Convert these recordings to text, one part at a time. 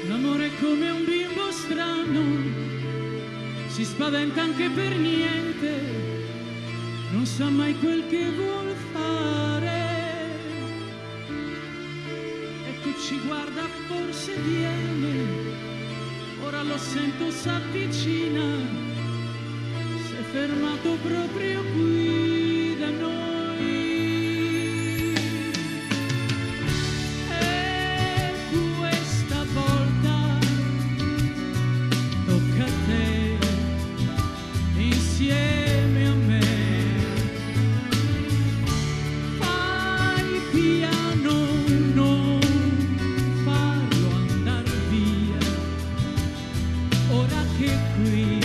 L'amore è come un bimbo strano, si spaventa anche per niente, non sa mai quel che vuol fare. Ecco ci guarda, forse viene, ora lo sento s'avvicina, si è fermato proprio qui da noi. Insieme a me fai piano, non farlo andar via, ora che qui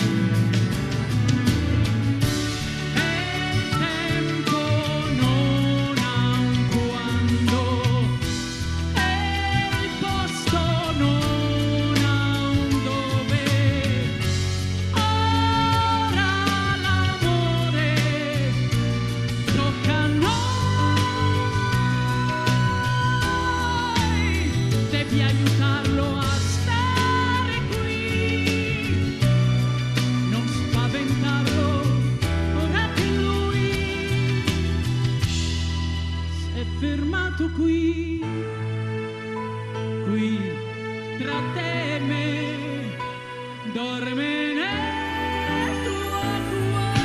è il tempo, non ha un quando, è il posto, non ha un dove. Devi aiutarlo a stare qui, non spaventarlo, ora che lui si è fermato qui, qui tra te e me, dorme nel tuo cuore.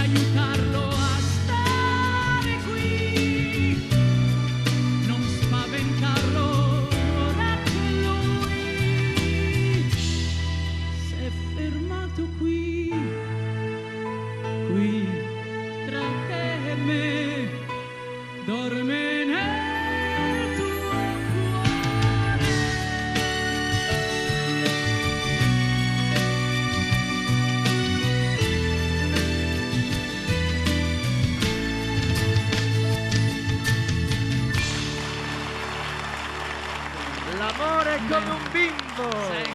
Aiutarlo a stare qui, non spaventarlo, ora che lui si è fermato qui, qui tra te e me, dorme nel tuo cuore. L'amore è come un bimbo.